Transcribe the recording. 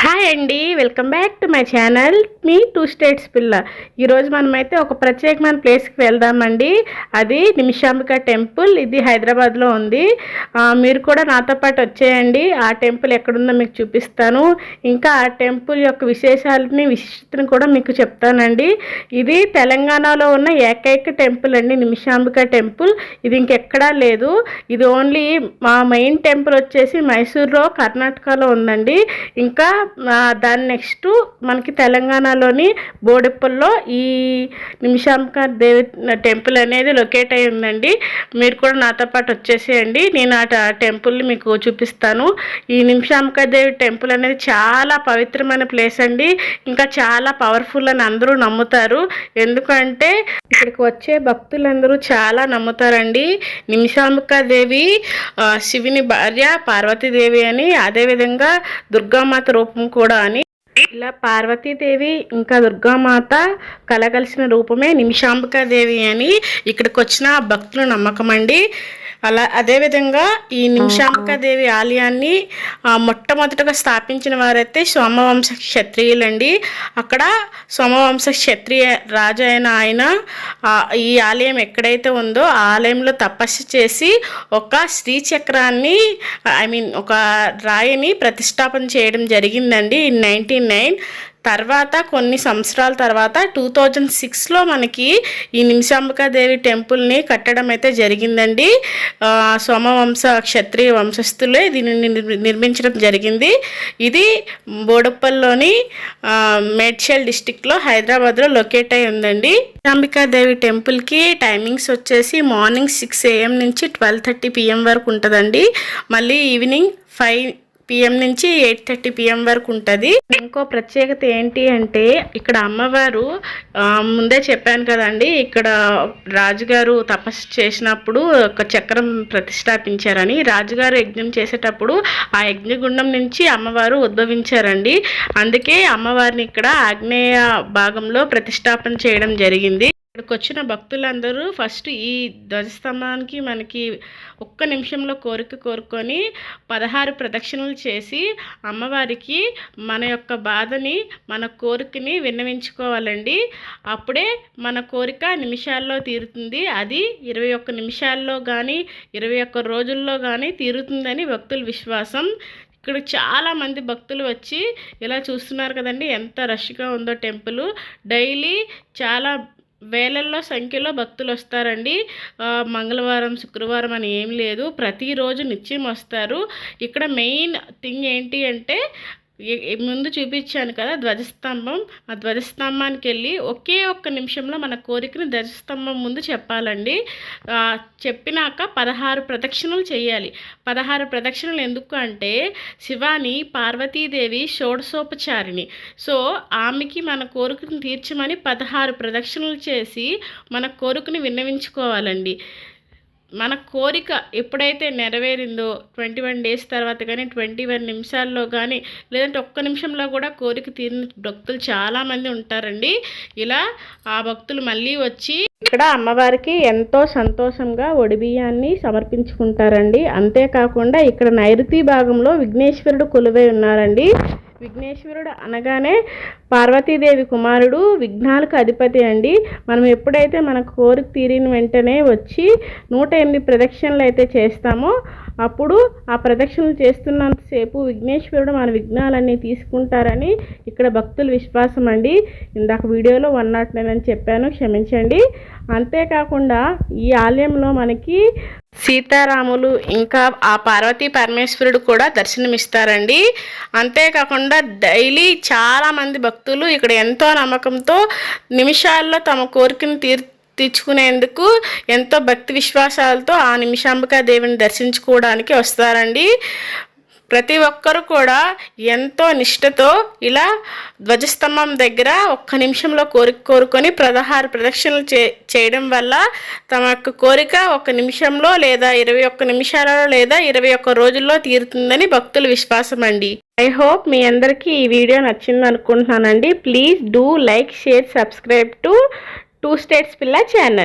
Hi అండి, welcome back to my channel me two states పిల్ల. ఈరోజు మనమైతే ఒక ప్రత్యేకమైన ప్లేస్కి వెళ్దామండి. అది నిమిషాంబిక టెంపుల్. ఇది హైదరాబాద్లో ఉంది. మీరు కూడా నాతో పాటు వచ్చేయండి. ఆ టెంపుల్ ఎక్కడుందో మీకు చూపిస్తాను. ఇంకా ఆ టెంపుల్ యొక్క విశిష్టతను కూడా మీకు చెప్తానండి. ఇది తెలంగాణలో ఉన్న ఏకైక టెంపుల్ అండి, నిమిషాంబిక టెంపుల్. ఇది ఇంకెక్కడా లేదు. ఇది ఓన్లీ మా మెయిన్ టెంపుల్ వచ్చేసి మైసూర్లో, కర్ణాటకలో ఉందండి. ఇంకా దాని నెక్స్ట్ మనకి తెలంగాణలోని బోడుప్పల్లో ఈ నిమిషాంబిక దేవి టెంపుల్ అనేది లొకేట్ అయి ఉందండి. మీరు కూడా నాతో పాటు వచ్చేసేయండి. నేను ఆ టెంపుల్ని మీకు చూపిస్తాను. ఈ నిమిషాంబిక దేవి టెంపుల్ అనేది చాలా పవిత్రమైన ప్లేస్ అండి. ఇంకా చాలా పవర్ఫుల్ అని అందరూ నమ్ముతారు. ఎందుకంటే ఇక్కడికి వచ్చే భక్తులందరూ చాలా నమ్ముతారండి. నిమిషాంబిక దేవి శివుని భార్య పార్వతీదేవి అని, అదేవిధంగా దుర్గామాత రూపం కూడా అని. ఇలా పార్వతీదేవి ఇంకా దుర్గామాత కలగలిసిన రూపమే నిమిషాంబికా దేవి అని ఇక్కడికి వచ్చిన భక్తుల నమ్మకం అండి. అదేవిధంగా ఈ నిమిషాంబికా దేవి ఆలయాన్ని మొట్టమొదటగా స్థాపించిన వారైతే సోమవంశ క్షత్రియులండి. అక్కడ సోమవంశ క్షత్రియ రాజు అయిన ఆయన ఈ ఆలయం ఎక్కడైతే ఉందో ఆ ఆలయంలో తపస్సు చేసి ఒక శ్రీచక్రాన్ని ఒక రాయిని ప్రతిష్టాపన చేయడం జరిగిందండి. ఇన్ 1909 తర్వాత కొన్ని సంవత్సరాల తర్వాత 2006లో మనకి ఈ నిమిషాంబికా దేవి టెంపుల్ని కట్టడం అయితే జరిగిందండి. సోమవంశ క్షత్రియ వంశస్థులే దీనిని నిర్మించడం జరిగింది. ఇది బోడుప్పల్లోని మేడ్చల్ డిస్టిక్లో హైదరాబాద్లో లొకేట్ అయి ఉందండి. నిమిషాంబికా దేవి టెంపుల్కి టైమింగ్స్ వచ్చేసి మార్నింగ్ 6 AM నుంచి 12:30 PM వరకు ఉంటుందండి. మళ్ళీ ఈవినింగ్ 5 PM నుంచి 8:30 PM వరకు ఉంటుంది. ఇంకో ప్రత్యేకత ఏంటి అంటే ఇక్కడ అమ్మవారు ముందే చెప్పాను కదండి, ఇక్కడ రాజుగారు తపస్సు చేసినప్పుడు ఒక చక్రం ప్రతిష్టాపించారని. రాజుగారు యజ్ఞం చేసేటప్పుడు ఆ యజ్ఞగుండం నుంచి అమ్మవారు ఉద్భవించారండి. అందుకే అమ్మవారిని ఇక్కడ ఆగ్నేయ భాగంలో ప్రతిష్టాపన చేయడం జరిగింది. ఇక్కడికి వచ్చిన భక్తులందరూ ఫస్ట్ ఈ ధ్వజస్తంభానికి మనకి ఒక్క నిమిషంలో కోరుకొని 16 ప్రదక్షిణలు చేసి అమ్మవారికి మన యొక్క బాధని, మన కోరికని విన్నవించుకోవాలండి. అప్పుడే మన కోరిక నిమిషాల్లో తీరుతుంది. అది 21 నిమిషాల్లో కానీ 21 రోజుల్లో కానీ తీరుతుందని భక్తుల విశ్వాసం. ఇక్కడ చాలామంది భక్తులు వచ్చి ఇలా చూస్తున్నారు కదండి, ఎంత రష్గా ఉందో టెంపుల్. డైలీ చాలా వేలల్లో సంఖ్యలో భక్తులు వస్తారండి. మంగళవారం, శుక్రవారం అని ఏం లేదు, ప్రతిరోజు నిత్యం వస్తారు. ఇక్కడ మెయిన్ థింగ్ ఏంటి అంటే ముందు చూపించాను కదా ధ్వజస్తంభం, ఆ ధ్వజస్తంభానికి వెళ్ళి ఒకే ఒక్క నిమిషంలో మన కోరికని ధ్వజస్తంభం ముందు చెప్పాలండి. చెప్పినాక 16 ప్రదక్షిణలు చేయాలి. 16 ప్రదక్షిణలు ఎందుకు అంటే శివాని పార్వతీదేవి షోడశోపచారిణి. సో ఆమెకి మన కోరికను తీర్చమని 16 ప్రదక్షిణలు చేసి మన కోరికని విన్నవించుకోవాలండి. మన కోరిక ఎప్పుడైతే నెరవేరిందో 21 days తర్వాత కానీ 21 నిమిషాల్లో కానీ లేదంటే ఒక్క నిమిషంలో కూడా కోరిక తీరిన భక్తులు చాలామంది ఉంటారండి. ఇలా ఆ భక్తులు మళ్ళీ వచ్చి ఇక్కడ అమ్మవారికి ఎంతో సంతోషంగా ఒడిబియ్యాన్ని సమర్పించుకుంటారండి. అంతేకాకుండా ఇక్కడ నైరుతి భాగంలో విఘ్నేశ్వరుడు కొలువై ఉన్నారండి. విఘ్నేశ్వరుడు అనగానే పార్వతీదేవి కుమారుడు, విఘ్నాలకు అధిపతి అండి. మనం ఎప్పుడైతే మన కోరిక తీరిన వెంటనే వచ్చి 108 ప్రదక్షిణలు అయితే చేస్తామో అప్పుడు ఆ ప్రదక్షిణలు చేస్తున్నంతసేపు విఘ్నేశ్వరుడు మన విఘ్నాలన్నీ తీసుకుంటారని ఇక్కడ భక్తుల విశ్వాసం అండి. ఇందాక వీడియోలో 109 అని చెప్పాను, క్షమించండి. అంతేకాకుండా ఈ ఆలయంలో మనకి సీతారాములు ఇంకా ఆ పార్వతీ పరమేశ్వరుడు కూడా దర్శనమిస్తారండి. అంతేకాకుండా డైలీ చాలామంది భక్తులు ఇక్కడ ఎంతో నమ్మకంతో నిమిషాల్లో తమ కోరికను తీర్చుకునేందుకు ఎంతో భక్తి విశ్వాసాలతో ఆ నిమిషాంబికా దేవిని దర్శించుకోవడానికి వస్తారండి. ప్రతి ఒక్కరు కూడా ఎంతో నిష్ఠతో ఇలా ధ్వజస్తంభం దగ్గర ఒక్క నిమిషంలో కోరుకొని 16 ప్రదక్షిణలు చేయడం వల్ల తమ యొక్క కోరిక 1 నిమిషంలో లేదా 21 నిమిషాలలో లేదా 21 రోజుల్లో తీరుతుందని భక్తుల విశ్వాసం అండి. ఐ హోప్ మీ అందరికీ ఈ వీడియో నచ్చింది అనుకుంటున్నానండి. Please do like, share, subscribe to two states పిల్ల ఛానల్.